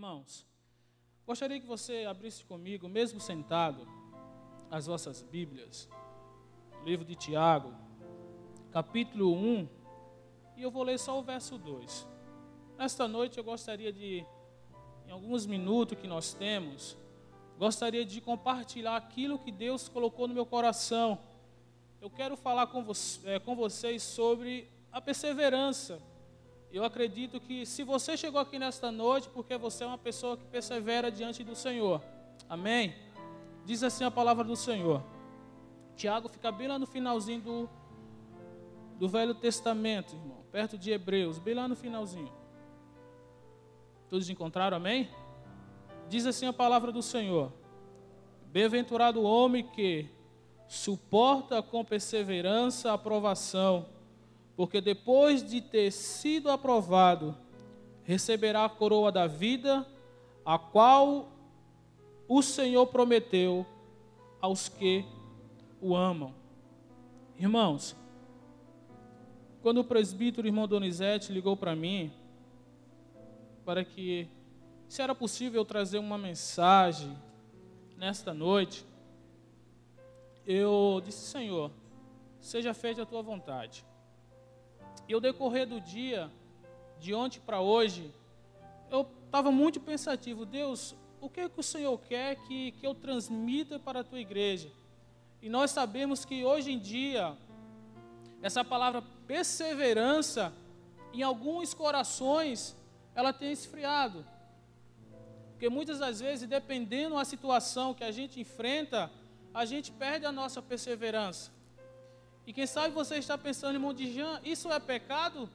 Irmãos, gostaria que você abrisse comigo, mesmo sentado, as vossas Bíblias, o livro de Tiago, capítulo 1, e eu vou ler só o verso 2. Nesta noite eu gostaria de, em alguns minutos que nós temos, gostaria de compartilhar aquilo que Deus colocou no meu coração. Eu quero falar com vocês sobre a perseverança. Eu acredito que se você chegou aqui nesta noite, porque você é uma pessoa que persevera diante do Senhor. Amém? Diz assim a palavra do Senhor. Tiago fica bem lá no finalzinho do Velho Testamento, irmão. Perto de Hebreus, bem lá no finalzinho. Todos encontraram, amém? Diz assim a palavra do Senhor. Bem-aventurado o homem que suporta com perseverança a aprovação, porque depois de ter sido aprovado, receberá a coroa da vida, a qual o Senhor prometeu aos que o amam. Irmãos, quando o presbítero irmão Donizete ligou para mim, para que, se era possível eu trazer uma mensagem nesta noite, eu disse: Senhor, seja feita a tua vontade. E ao decorrer do dia, de ontem para hoje, eu estava muito pensativo. Deus, o que é que o Senhor quer que eu transmita para a tua igreja? E nós sabemos que hoje em dia, essa palavra perseverança, em alguns corações, ela tem esfriado. Porque muitas das vezes, dependendo da situação que a gente enfrenta, a gente perde a nossa perseverança. E quem sabe você está pensando, irmão de Jean, isso é pecado?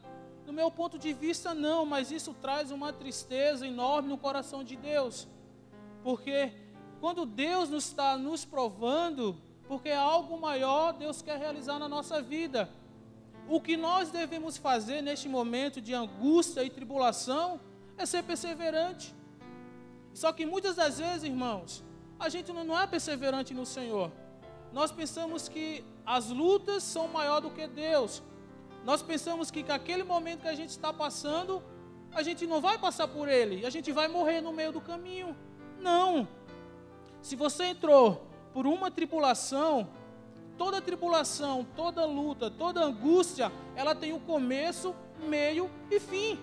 Do meu ponto de vista, não, mas isso traz uma tristeza enorme no coração de Deus. Porque quando Deus está nos provando, porque algo maior Deus quer realizar na nossa vida. O que nós devemos fazer neste momento de angústia e tribulação é ser perseverante. Só que muitas das vezes, irmãos, a gente não é perseverante no Senhor. Nós pensamos que as lutas são maior do que Deus. Nós pensamos que aquele momento que a gente está passando, a gente não vai passar por ele, a gente vai morrer no meio do caminho. Não. Se você entrou por uma tribulação, toda luta, toda angústia, ela tem um começo, meio e fim.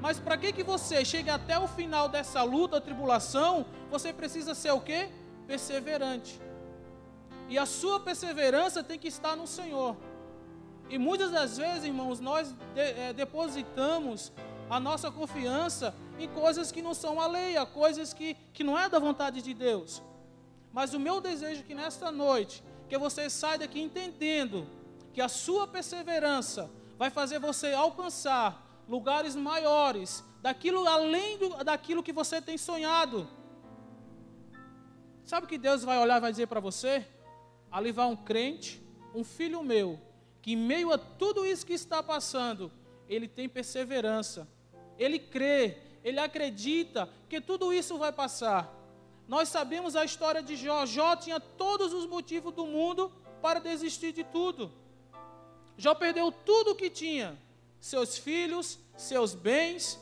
Mas para que você chegue até o final dessa luta, tribulação, você precisa ser o quê? Perseverante. E a sua perseverança tem que estar no Senhor. E muitas das vezes, irmãos, nós depositamos a nossa confiança em coisas que não são alheias, coisas que não é da vontade de Deus. Mas o meu desejo é que nesta noite, que você saia daqui entendendo que a sua perseverança vai fazer você alcançar lugares maiores, além daquilo que você tem sonhado. Sabe o que Deus vai olhar e vai dizer para você? Ali vai um crente, um filho meu, que em meio a tudo isso que está passando, ele tem perseverança, ele crê, ele acredita que tudo isso vai passar. Nós sabemos a história de Jó. Jó tinha todos os motivos do mundo para desistir de tudo. Jó perdeu tudo o que tinha, seus filhos, seus bens.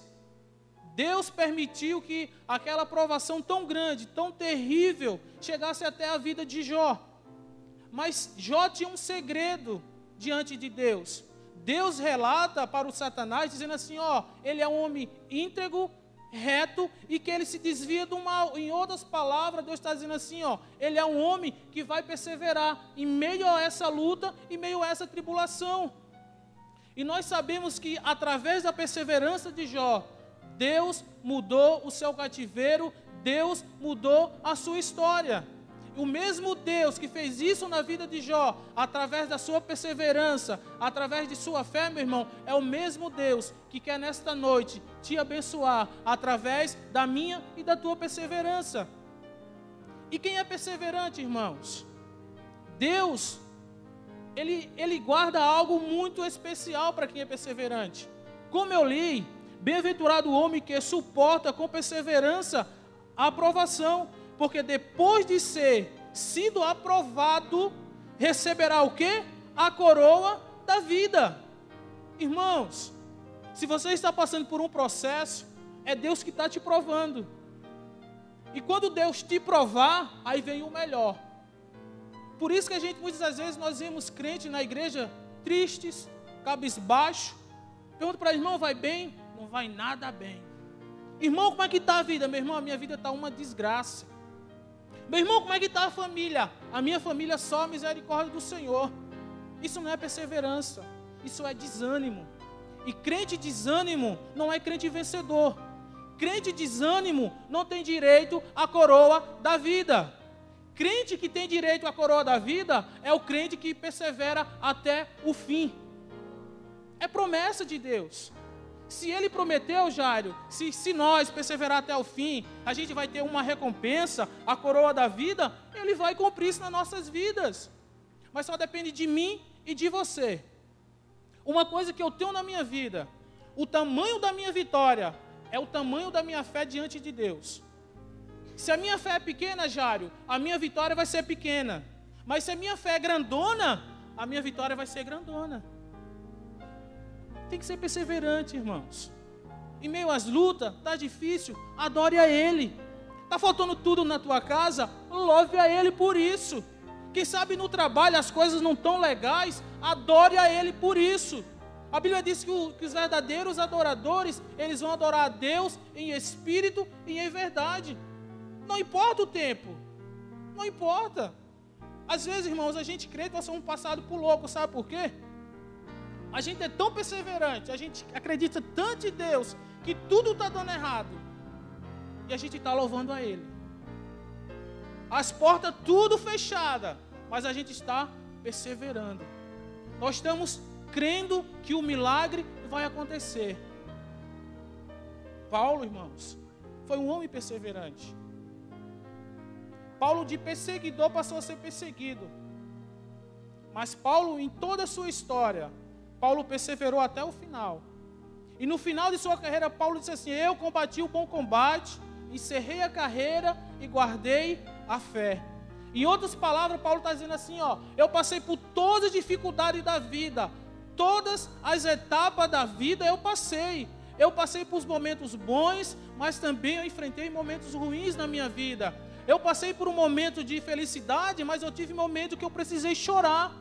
Deus permitiu que aquela provação tão grande, tão terrível, chegasse até a vida de Jó. Mas Jó tinha um segredo diante de Deus. Deus relata para o Satanás, dizendo assim, ele é um homem íntegro, reto, e que ele se desvia do mal. Em outras palavras, Deus está dizendo assim, ele é um homem que vai perseverar em meio a essa luta, em meio a essa tribulação. E nós sabemos que através da perseverança de Jó, Deus mudou o seu cativeiro, Deus mudou a sua história. O mesmo Deus que fez isso na vida de Jó, através da sua perseverança, através de sua fé, meu irmão, é o mesmo Deus que quer nesta noite te abençoar, através da minha e da tua perseverança. E quem é perseverante, irmãos? Deus, Ele guarda algo muito especial para quem é perseverante. Como eu li, bem-aventurado o homem que suporta com perseverança a aprovação, porque depois de sido aprovado, receberá o quê? A coroa da vida. Irmãos, se você está passando por um processo, É Deus que está te provando. E quando Deus te provar, aí vem o melhor. Por isso que a gente, muitas das vezes, nós vemos crentes na igreja tristes, cabisbaixo. Pergunta para o irmão, vai bem? Não vai nada bem. Irmão, como é que está a vida? Meu irmão, a minha vida está uma desgraça. Meu irmão, como é que está a família? A minha família só a misericórdia do Senhor. Isso não é perseverança, isso é desânimo. E crente desânimo não é crente vencedor. Crente desânimo não tem direito à coroa da vida. Crente que tem direito à coroa da vida é o crente que persevera até o fim. É promessa de Deus. Se Ele prometeu, Jairo, se nós perseverar até o fim, a gente vai ter uma recompensa, a coroa da vida, Ele vai cumprir isso nas nossas vidas. Mas só depende de mim e de você. Uma coisa que eu tenho na minha vida, o tamanho da minha vitória é o tamanho da minha fé diante de Deus. Se a minha fé é pequena, Jairo, a minha vitória vai ser pequena. Mas se a minha fé é grandona, a minha vitória vai ser grandona. Tem que ser perseverante, irmãos. Em meio às lutas, está difícil, adore a Ele. Está faltando tudo na tua casa, louve a Ele por isso. Quem sabe no trabalho as coisas não estão legais, adore a Ele por isso. A Bíblia diz que os verdadeiros adoradores, eles vão adorar a Deus em espírito e em verdade. Não importa o tempo, não importa. Às vezes, irmãos, a gente crê que nós somos passados por louco, sabe por quê? A gente é tão perseverante, a gente acredita tanto em Deus, que tudo está dando errado. E a gente está louvando a Ele. As portas tudo fechadas, mas a gente está perseverando. Nós estamos crendo que o milagre vai acontecer. Paulo, irmãos, foi um homem perseverante. Paulo de perseguidor passou a ser perseguido. Mas Paulo, em toda a sua história, Paulo perseverou até o final. E no final de sua carreira, Paulo disse assim: eu combati o bom combate, encerrei a carreira e guardei a fé. Em outras palavras, Paulo está dizendo assim, eu passei por todas as dificuldades da vida, todas as etapas da vida eu passei. Eu passei por momentos bons, mas também eu enfrentei momentos ruins na minha vida. Eu passei por um momento de felicidade, mas eu tive um momento que eu precisei chorar.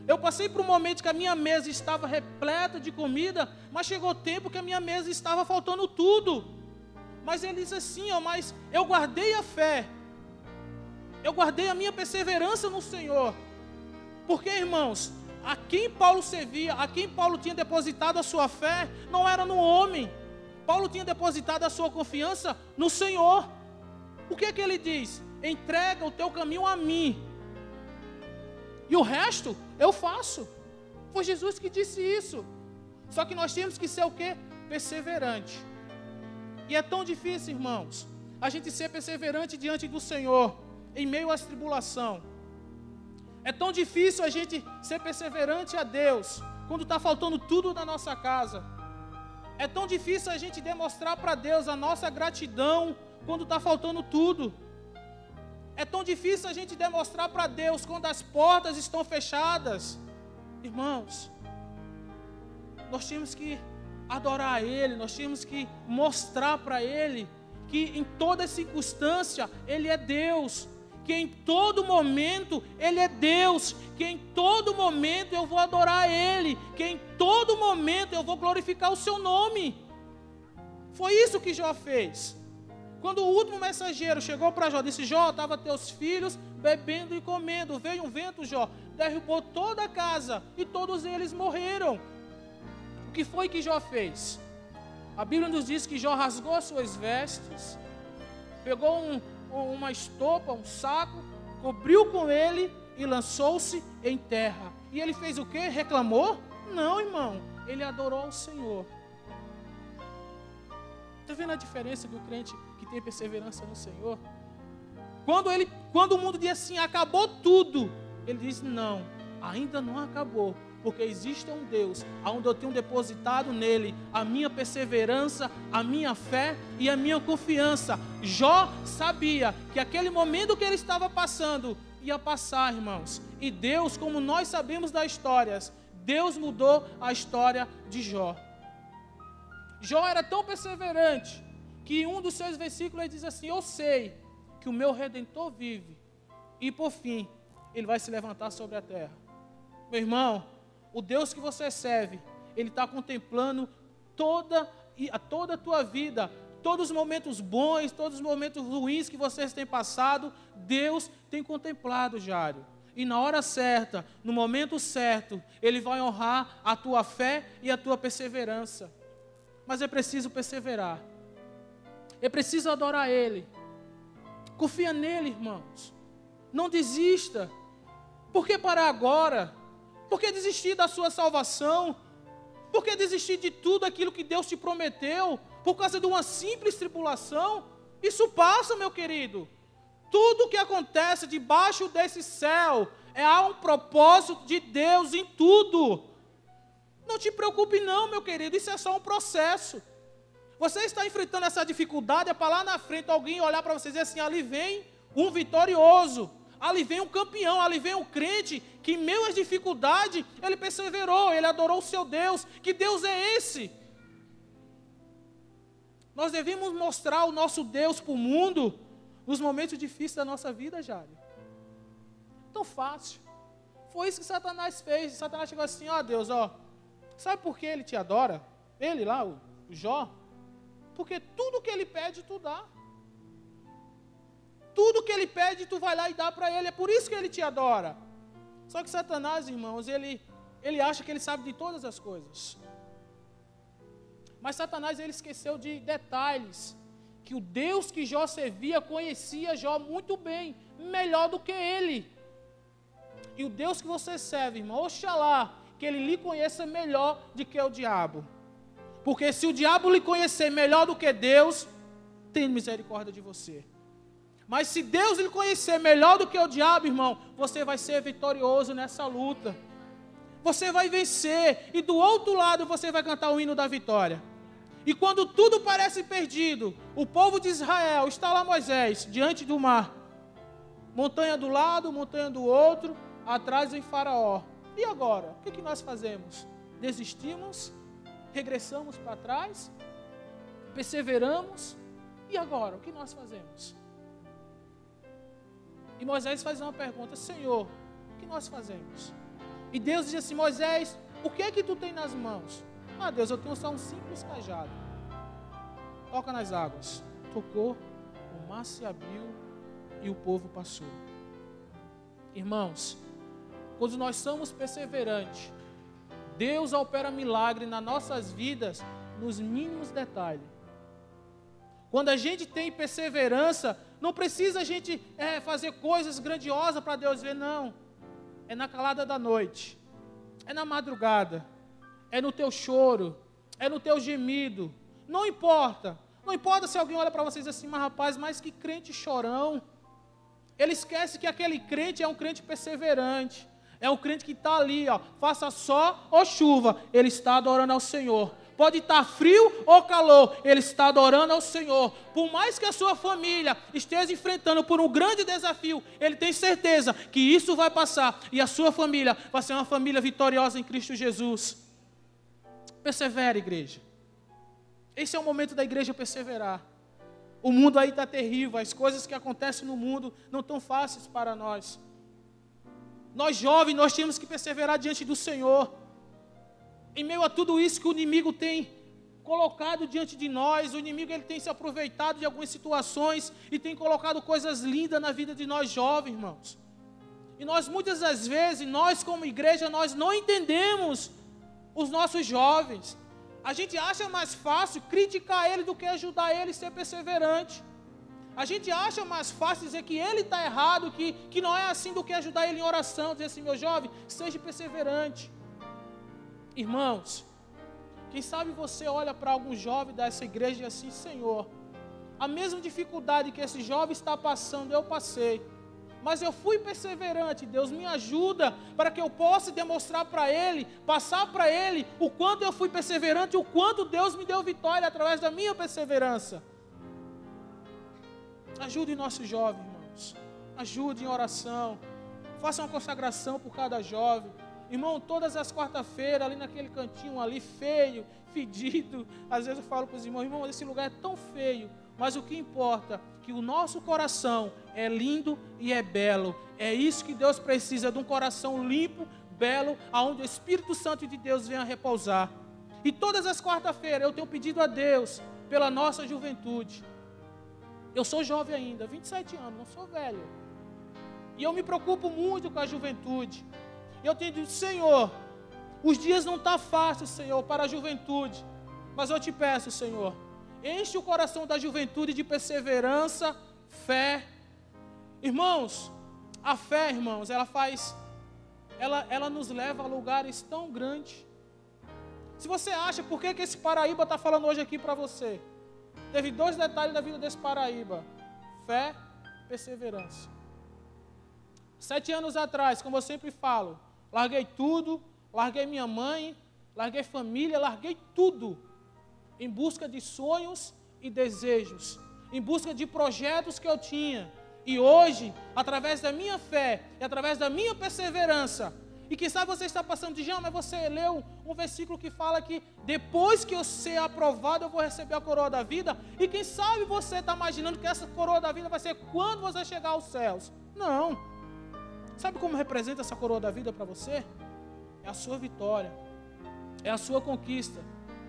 Eu passei por um momento que a minha mesa estava repleta de comida, mas chegou o tempo que a minha mesa estava faltando tudo. Mas ele diz assim, mas eu guardei a fé. Eu guardei a minha perseverança no Senhor. Porque, irmãos, a quem Paulo servia, a quem Paulo tinha depositado a sua fé, não era no homem. Paulo tinha depositado a sua confiança no Senhor. O que é que ele diz? Entrega o teu caminho a mim. E o resto eu faço. Foi Jesus que disse isso. Só que nós temos que ser o quê? Perseverante. E é tão difícil, irmãos, a gente ser perseverante diante do Senhor, em meio às tribulações. É tão difícil a gente ser perseverante a Deus, quando está faltando tudo na nossa casa. É tão difícil a gente demonstrar para Deus a nossa gratidão, quando está faltando tudo. É tão difícil a gente demonstrar para Deus quando as portas estão fechadas. Irmãos, nós temos que adorar a Ele, nós temos que mostrar para Ele que em toda circunstância Ele é Deus, que em todo momento Ele é Deus, que em todo momento eu vou adorar a Ele, que em todo momento eu vou glorificar o Seu nome. Foi isso que Jó fez. Quando o último mensageiro chegou para Jó, disse: Jó, estava teus filhos bebendo e comendo, veio um vento, Jó, derrubou toda a casa e todos eles morreram. O que foi que Jó fez? A Bíblia nos diz que Jó rasgou as suas vestes, pegou uma estopa, um saco, cobriu com ele e lançou-se em terra. E ele fez o quê? Reclamou? Não, irmão, ele adorou ao Senhor. Está vendo a diferença do crente que tem perseverança no Senhor? Quando o mundo diz assim, acabou tudo, ele diz, não, ainda não acabou, porque existe um Deus, onde eu tenho depositado nele a minha perseverança, a minha fé e a minha confiança. Jó sabia que aquele momento que ele estava passando, ia passar, irmãos. E Deus, como nós sabemos das histórias, Deus mudou a história de Jó. Jó era tão perseverante que em um dos seus versículos ele diz assim: eu sei que o meu Redentor vive, e por fim, ele vai se levantar sobre a terra. Meu irmão, o Deus que você serve, ele está contemplando toda a tua vida, todos os momentos bons, todos os momentos ruins que vocês têm passado, Deus tem contemplado, Jário. E na hora certa, no momento certo, Ele vai honrar a tua fé e a tua perseverança. Mas é preciso perseverar. É preciso adorar Ele. Confia nele, irmãos. Não desista. Por que parar agora? Por que desistir da sua salvação? Por que desistir de tudo aquilo que Deus te prometeu? Por causa de uma simples tribulação? Isso passa, meu querido. Tudo que acontece debaixo desse céu há um propósito de Deus em tudo. Não te preocupe não, meu querido, isso é só um processo. Você está enfrentando essa dificuldade, é para lá na frente alguém olhar para você e dizer assim: ali vem um vitorioso, ali vem um campeão, ali vem um crente que em meio às dificuldades, ele perseverou, ele adorou o seu Deus. Que Deus é esse? Nós devemos mostrar o nosso Deus para o mundo nos momentos difíceis da nossa vida, Jário. Tão fácil. Foi isso que Satanás fez. Satanás chegou assim: ó Deus, ó, sabe por que ele te adora? Ele lá, o Jó? Porque tudo que ele pede, tu dá. Tudo que ele pede, tu vai lá e dá para ele. É por isso que ele te adora. Só que Satanás, irmãos, ele acha que ele sabe de todas as coisas. Mas Satanás, ele esqueceu de detalhes. Que o Deus que Jó servia conhecia Jó muito bem, melhor do que ele. E o Deus que você serve, irmão, oxalá, que ele lhe conheça melhor do que o diabo. Porque se o diabo lhe conhecer melhor do que Deus, tem misericórdia de você. Mas se Deus lhe conhecer melhor do que o diabo, irmão, você vai ser vitorioso nessa luta. Você vai vencer, e do outro lado você vai cantar o hino da vitória. E quando tudo parece perdido, o povo de Israel, está lá Moisés, diante do mar. Montanha do lado, montanha do outro, atrás em Faraó. E agora? O que nós fazemos? Desistimos? Regressamos para trás? Perseveramos? E agora? O que nós fazemos? E Moisés faz uma pergunta: Senhor, o que nós fazemos? E Deus diz assim: Moisés, o que é que tu tem nas mãos? Ah, Deus, eu tenho só um simples cajado. Toca nas águas. Tocou, o mar se abriu e o povo passou. Irmãos, quando nós somos perseverantes, Deus opera milagre nas nossas vidas nos mínimos detalhes. Quando a gente tem perseverança, não precisa a gente fazer coisas grandiosas para Deus ver, não. É na calada da noite, é na madrugada, é no teu choro, é no teu gemido. Não importa se alguém olha para você e diz assim: mas rapaz, mas que crente chorão. Ele esquece que aquele crente é um crente perseverante. É um crente que está ali, ó, faça sol ou chuva, ele está adorando ao Senhor. Pode estar frio ou calor, ele está adorando ao Senhor. Por mais que a sua família esteja enfrentando por um grande desafio, ele tem certeza que isso vai passar e a sua família vai ser uma família vitoriosa em Cristo Jesus. Persevere, igreja. Esse é o momento da igreja perseverar. O mundo aí está terrível, as coisas que acontecem no mundo não estão fáceis para nós. Nós jovens, nós temos que perseverar diante do Senhor. Em meio a tudo isso que o inimigo tem colocado diante de nós, o inimigo ele tem se aproveitado de algumas situações e tem colocado coisas lindas na vida de nós jovens, irmãos. E nós muitas das vezes, nós como igreja, nós não entendemos os nossos jovens. A gente acha mais fácil criticar ele do que ajudar ele a ser perseverante. A gente acha mais fácil dizer que ele está errado, que não é assim, do que ajudar ele em oração, dizer assim: meu jovem, seja perseverante. Irmãos, quem sabe você olha para algum jovem dessa igreja e diz assim: Senhor, a mesma dificuldade que esse jovem está passando, eu passei. Mas eu fui perseverante, Deus me ajuda para que eu possa demonstrar para ele, passar para ele o quanto eu fui perseverante, o quanto Deus me deu vitória através da minha perseverança. Ajude nossos jovens, irmãos. Ajude em oração. Faça uma consagração por cada jovem. Irmão, todas as quarta-feiras, ali naquele cantinho ali, feio, fedido. Às vezes eu falo para os irmãos, irmão, esse lugar é tão feio. Mas o que importa é que o nosso coração é lindo e é belo. É isso que Deus precisa, de um coração limpo, belo, aonde o Espírito Santo de Deus venha repousar. E todas as quarta-feiras eu tenho pedido a Deus pela nossa juventude. Eu sou jovem ainda, 27 anos, não sou velho. E eu me preocupo muito com a juventude. Eu tenho dito, Senhor, os dias não estão fáceis, Senhor, para a juventude. Mas eu te peço, Senhor, enche o coração da juventude de perseverança, fé. Irmãos, a fé, irmãos, ela nos leva a lugares tão grandes. Se você acha, por que esse Paraíba está falando hoje aqui para você? Teve 2 detalhes da vida desse Paraíba: fé, perseverança. 7 anos atrás, como eu sempre falo, larguei tudo, larguei minha mãe, larguei família, larguei tudo, em busca de sonhos e desejos, em busca de projetos que eu tinha. E hoje, através da minha fé e através da minha perseverança, e quem sabe você está passando de Jean, mas você leu um versículo que fala que depois que eu ser aprovado, eu vou receber a coroa da vida. E quem sabe você está imaginando que essa coroa da vida vai ser quando você chegar aos céus. Não. Sabe como representa essa coroa da vida para você? É a sua vitória, é a sua conquista.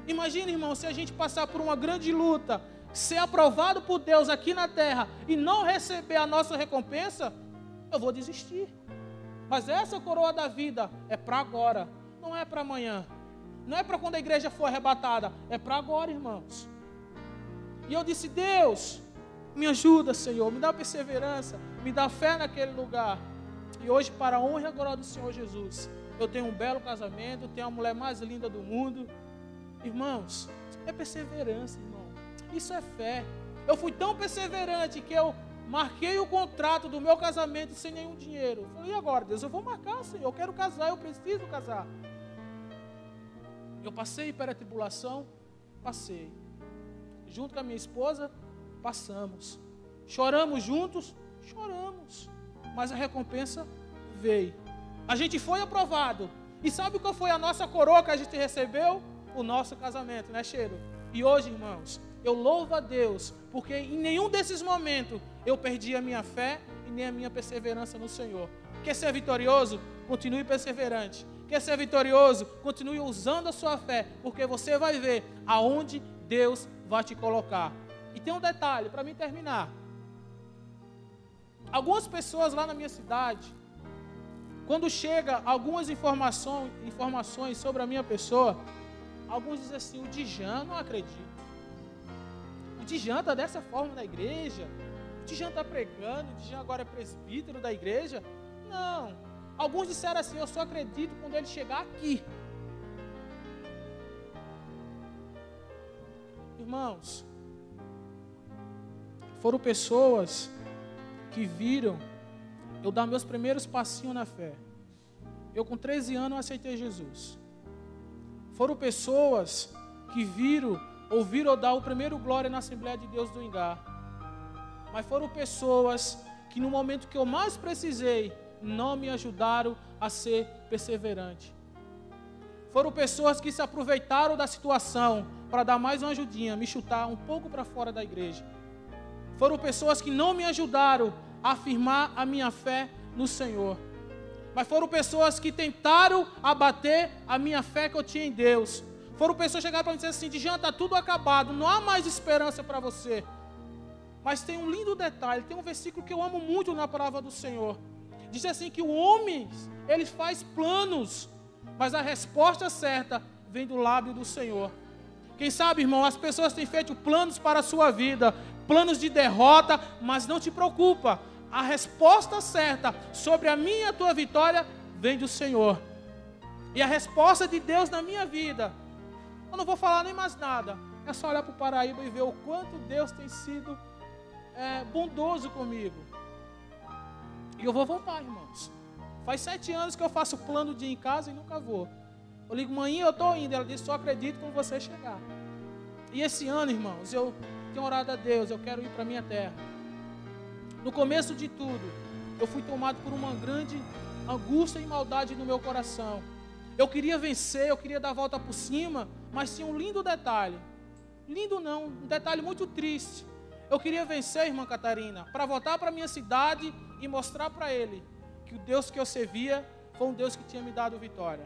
Imagina, irmão, se a gente passar por uma grande luta, ser aprovado por Deus aqui na terra e não receber a nossa recompensa, eu vou desistir. Mas essa coroa da vida é para agora, não é para amanhã. Não é para quando a igreja for arrebatada, é para agora, irmãos. E eu disse, Deus, me ajuda, Senhor, me dá perseverança, me dá fé naquele lugar. E hoje, para a honra e a glória do Senhor Jesus, eu tenho um belo casamento, tenho a mulher mais linda do mundo. Irmãos, é perseverança, irmão. Isso é fé. Eu fui tão perseverante que eu marquei o contrato do meu casamento sem nenhum dinheiro. Eu falei, e agora, Deus? Eu vou marcar, Senhor. Eu quero casar, eu preciso casar. Eu passei pela tribulação? Passei. Junto com a minha esposa, passamos. Choramos juntos? Choramos. Mas a recompensa veio. A gente foi aprovado. E sabe qual foi a nossa coroa que a gente recebeu? O nosso casamento, né, Cheiro? E hoje, irmãos, eu louvo a Deus, porque em nenhum desses momentos eu perdi a minha fé e nem a minha perseverança no Senhor. Quer ser vitorioso? Continue perseverante. Quer ser vitorioso? Continue usando a sua fé, porque você vai ver aonde Deus vai te colocar. E tem um detalhe, para mim terminar. Algumas pessoas lá na minha cidade, quando chega algumas informações sobre a minha pessoa, alguns dizem assim, o Djan, não acredito. O Djan está dessa forma na igreja, o Djan está pregando, o Djan agora é presbítero da igreja. Não, alguns disseram assim, eu só acredito quando ele chegar aqui. Irmãos, foram pessoas que viram eu dar meus primeiros passinhos na fé. Eu com 13 anos aceitei Jesus. Foram pessoas que ouviram eu dar o primeiro glória na Assembleia de Deus do Ingá. Mas foram pessoas que no momento que eu mais precisei, não me ajudaram a ser perseverante. Foram pessoas que se aproveitaram da situação para dar mais uma ajudinha, me chutar um pouco para fora da igreja. Foram pessoas que não me ajudaram a afirmar a minha fé no Senhor. Mas foram pessoas que tentaram abater a minha fé que eu tinha em Deus. Foram pessoas que chegaram para me dizer assim, Djan, está tudo acabado, não há mais esperança para você. Mas tem um lindo detalhe, tem um versículo que eu amo muito na palavra do Senhor. Diz assim que o homem, ele faz planos, mas a resposta certa vem do lábio do Senhor. Quem sabe, irmão, as pessoas têm feito planos para a sua vida, planos de derrota, mas não te preocupa. A resposta certa sobre a minha e a tua vitória vem do Senhor. E a resposta de Deus na minha vida, eu não vou falar nem mais nada. É só olhar para o Paraíba e ver o quanto Deus tem sido bondoso comigo. E eu vou voltar, irmãos. Faz 7 anos que eu faço plano de ir em casa e nunca vou. Eu ligo, mãe, eu estou indo. Ela diz, só acredito quando você chegar. E esse ano, irmãos, eu tenho orado a Deus, eu quero ir para a minha terra. No começo de tudo, eu fui tomado por uma grande angústia e maldade no meu coração. Eu queria vencer, eu queria dar a volta por cima, mas tinha um lindo detalhe. Lindo não, um detalhe muito triste. Eu queria vencer, irmã Catarina, para voltar para a minha cidade e mostrar para ele que o Deus que eu servia foi um Deus que tinha me dado vitória.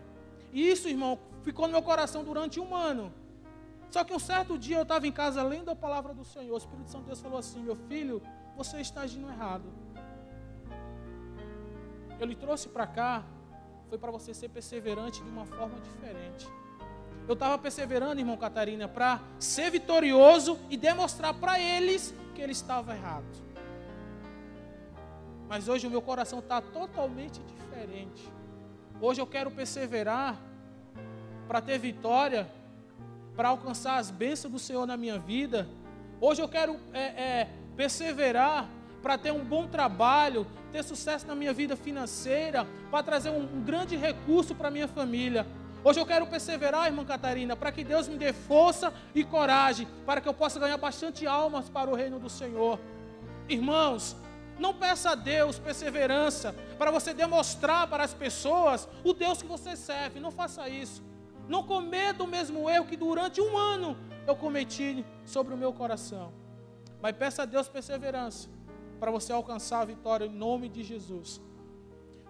E isso, irmão, ficou no meu coração durante um ano. Só que um certo dia eu estava em casa lendo a palavra do Senhor. O Espírito Santo de Deus falou assim: meu filho, você está agindo errado. Eu lhe trouxe para cá, foi para você ser perseverante de uma forma diferente. Eu estava perseverando, irmão Catarina, para ser vitorioso e demonstrar para eles que ele estava errado. Mas hoje o meu coração está totalmente diferente. Hoje eu quero perseverar para ter vitória, para alcançar as bênçãos do Senhor na minha vida. Hoje eu quero perseverar para ter um bom trabalho, ter sucesso na minha vida financeira, para trazer um grande recurso para a minha família. Hoje eu quero perseverar, irmã Catarina, para que Deus me dê força e coragem, para que eu possa ganhar bastante almas para o reino do Senhor. Irmãos, não peça a Deus perseverança para você demonstrar para as pessoas o Deus que você serve. Não faça isso. Não cometa o mesmo erro que durante um ano eu cometi sobre o meu coração. Mas peça a Deus perseverança para você alcançar a vitória em nome de Jesus.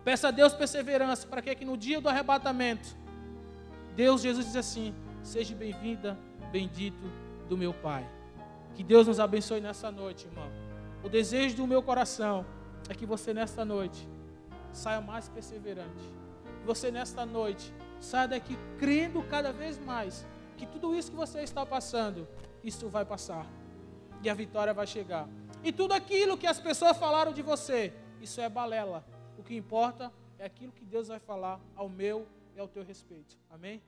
Peça a Deus perseverança para que no dia do arrebatamento, Jesus diz assim: seja bem-vinda, bendito do meu Pai. Que Deus nos abençoe nessa noite, irmão. O desejo do meu coração é que você nesta noite saia mais perseverante. Que você nesta noite saia daqui crendo cada vez mais que tudo isso que você está passando, isso vai passar. E a vitória vai chegar. E tudo aquilo que as pessoas falaram de você, isso é balela. O que importa é aquilo que Deus vai falar ao meu e ao teu respeito. Amém?